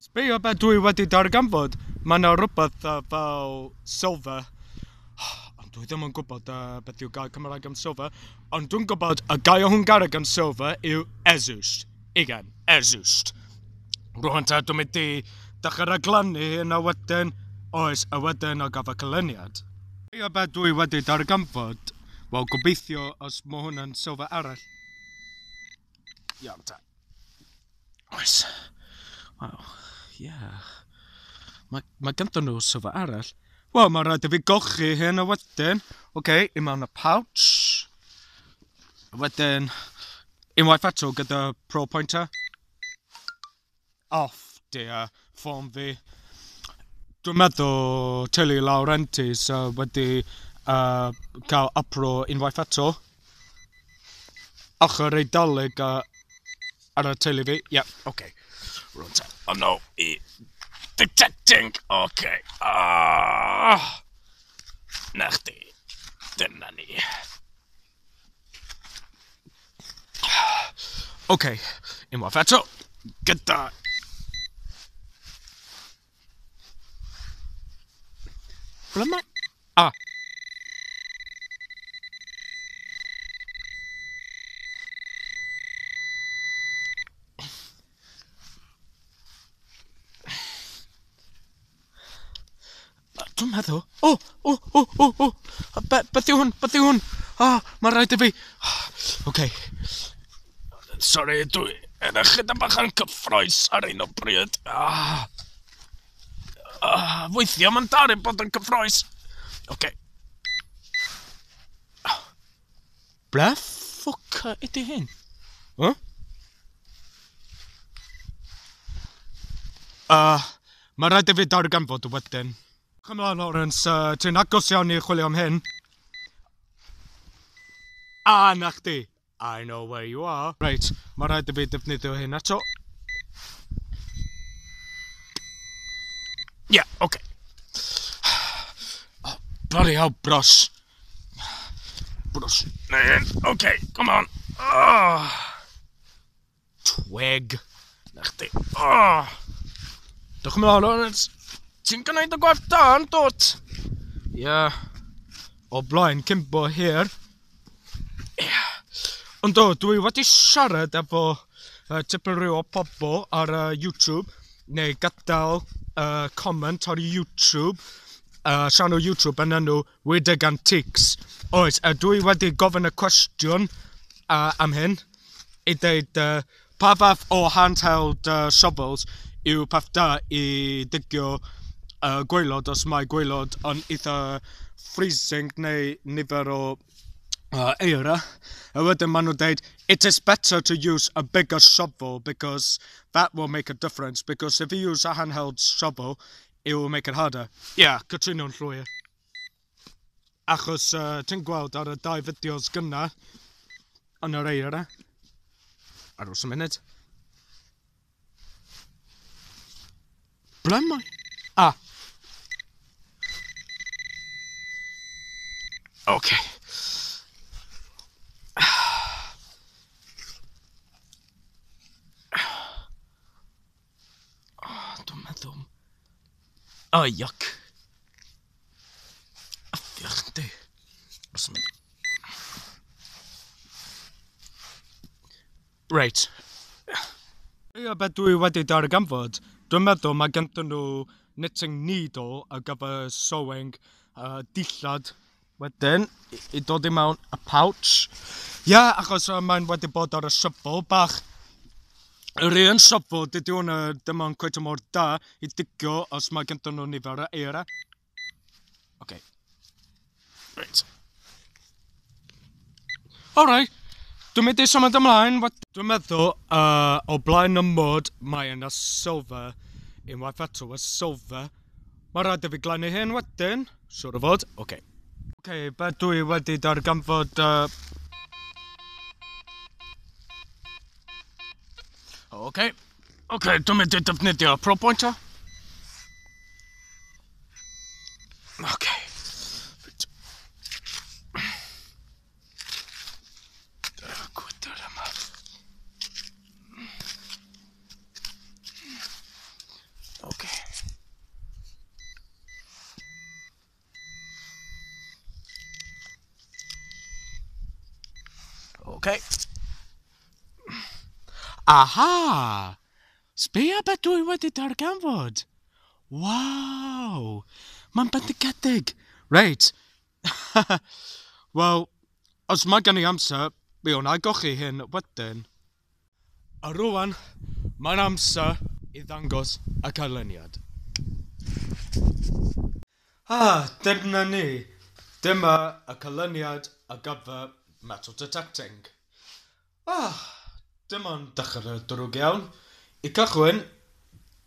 Sbïo be dwi wedi darganfod, mae yna rhywbeth fel silver. Ond dwi ddim yn gwybod beth yw gair Cymraeg am silver. Ond dwi'n gwybod y gair Hwngarieg am silver yw Ezust. Igen, Ezust. Rwan ta dwi'n mynd i dechrau raglennu hyn a wedyn, oes, a wedyn o gael fy cylyniad. Sbïo be dwi wedi darganfod, wel gobeithio os mae hwnna'n silver arall. Iawn ta. Oes. Wel, ie. Mae ganddyn nhw silver arall. Wel, mae rhaid i fi golchi hyn a wedyn. Oce, i mewn y pouch. A wedyn, unwaith eto gyda pro pointer. Off, ffôn fi. Dwi'n meddwl teulu lawr rentis wedi cael apro unwaith eto. Ochr Eidalig ar y teulu fi. Ie, oce. Rwan ta. Oh no, i detecting. Oce. Na chdi. Dyna ni. Oce, unwaith eto. Gyda. Ble mae? Dwi'n meddwl. Beth yw hwn? Beth yw hwn? Mae rhaid i fi. Oce. Sorry, dwi yn ychydig bach yn cyffroes ar un o bryd. Weithio mae'n daru bod yn cyffroes. Oce. Ble ffwc ydy hyn? Mae rhaid i fi darganfod o wedyn. Ymlaen, Lawrence, ti'n agos iawn i chwilio am hyn. Na chdi. I know where you are. Reit, mae rhaid i fi defnyddio hyn eto. Yeah, okay. Bloody hell, brush. Brush. Okay, come on. Twig. Na chdi. Dwch ymlaen, Lawrence. Ti'n gwneud y gwaith da, yn dod? Ie. O blaen, cymbo hir. Ond dwi wedi siarad efo tipyn rhyw o pobl ar YouTube, neu gadael comment ar YouTube, sianel YouTube yn enw Wedig Antiques. Oes, dwi wedi gofyn y cwestiwn am hyn, i dweud pa fath o handheld shovels yw peth da i digio gwaelod os mae gwaelod yn eitha freezing neu nifer o eira. A wedyn maen nhw'n dweud, it is better to use a bigger shovel because that will make a difference. Because if you use a handheld shovel, it will make it harder. Cytuno'n llwyr. Achos ti'n gweld ar y 2 fideos gynna yn yr eira. Aros y munud. Ble mae? Okay. Dwi'n meddwl. Yuck. Affiach di. Right. Be dwi wedi darganfod, dwi'n meddwl mae ganddyn nhw knitting needle a gyfer sewing dillad. Wedyn, i dod i mewn y pouch. Achos mae'n wedi bod ar y shuffle bach. Yr un shuffle, dydy hwnna ddim yn cweith mor da i digio os mae ganddyn nhw nifer o eira. Okay. Right. Alright. Dwi'n mynd i symud ymlaen. Dwi'n meddwl o blaen y mwd mae yna silver. Unwaith eto y silver. Mae rhaid i fi glennu hyn wedyn. Siwr o fod. Okay. Okay, be dwi wedi darganfod Okay, dwi'n mynd i defnyddio pro pointer. Okay. Okay. Aha! Sbïa beth dwi wedi darganfod. Wow! Mae'n bendigedig. Reit. Wel, os mae gen I amser, mi o'n I gochi hyn wedyn. A rwan, mae'n amser I ddangos y canlyniad. Dyna ni. Dyma y canlyniad ar gyfer metal detecting. Dyma'n dechrau drwg iawn. I cychwyn,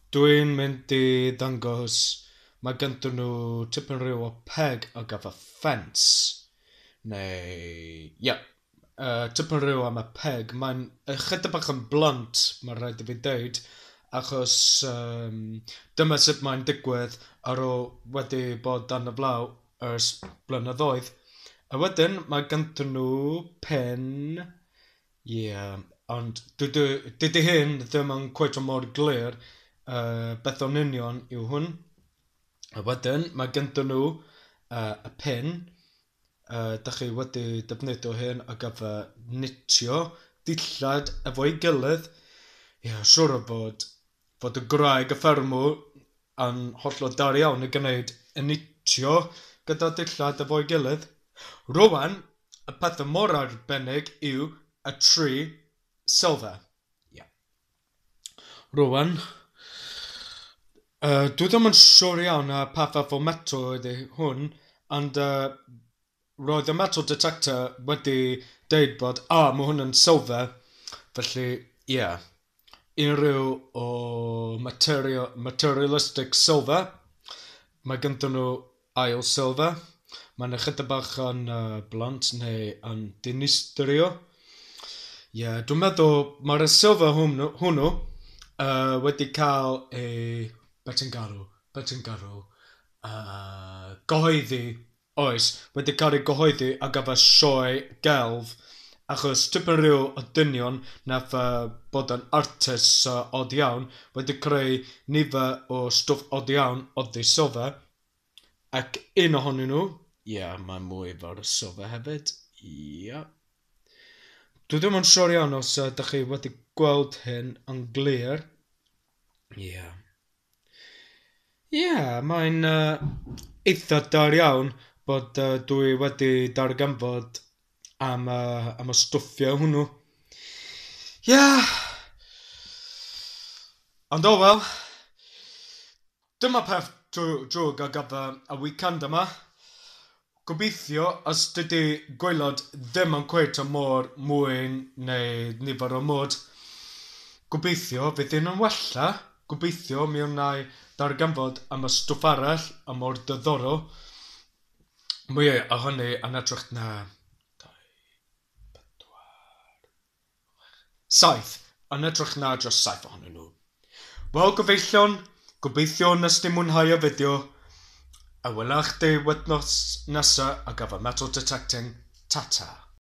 dwi'n mynd I ddangos mae ganddyn nhw tipyn rhyw o peg ar gyfer ffens. Neu, tipyn rhyw am y peg. Mae'n chydig bach yn blunt, mae'n rhaid I fi dweud, achos dyma sut mae'n digwydd ar ôl wedi bod dan y flaw ers blynyddoedd. A wedyn mae ganddyn nhw pen, ond dydy hyn ddim yn cweit o mor glir beth o'n union yw hwn. A wedyn mae ganddyn nhw y pen, dach chi wedi defnyddio hyn ar gyfer nitio dillad efo'i gilydd. Siwr o fod y gwraig y ffermwr yn hollol dar iawn I gwneud y nitio gyda dillad efo'i gilydd. Rwan, y peth mor arbennig yw y tri silver. Rwan, dwi ddim yn siŵr iawn pa fath o metal ydy hwn, ond roedd y metal detector wedi deud bod, mae hwn yn silver, felly, unrhyw o materialistic silver. Mae ganddyn nhw ail silver. Mae'n ychydig bach yn blunt neu yn dinistrio. Dwi'n meddwl mae'r silver hwnnw wedi cael ei gyhoeddi, wedi cael ei gyhoeddi ar gyfer sioe gelf, achos tipyn rhyw o dynion nath bod yn artist od iawn wedi creu nifer o stwff od iawn oddi silver, ac un ohonyn nhw, mae'n mwy fel silver hefyd, Dwi ddim yn siŵr iawn os ydych chi wedi gweld hyn yn glir. Mae'n eitha dar iawn bod dwi wedi darganfod am y stwffio hwnnw. Ond wel, dyma peth drwg ar gyfer y weekend yma. Gobeithio, os dydy gwaelod ddim yn cweit o mor mwyn neu nifer o mwd, gobeithio fydd hyn yn wella. Gobeithio mi wna I darganfod am y stwff arall a mor diddorol. Mwy o hynny yn edrych na 7. Yn edrych na dros 7 ohonyn nhw. Wel, gobeithio nes di mwynhau y fideo. A welach di wythnos nesa ar gyfer metal detecting. Tata.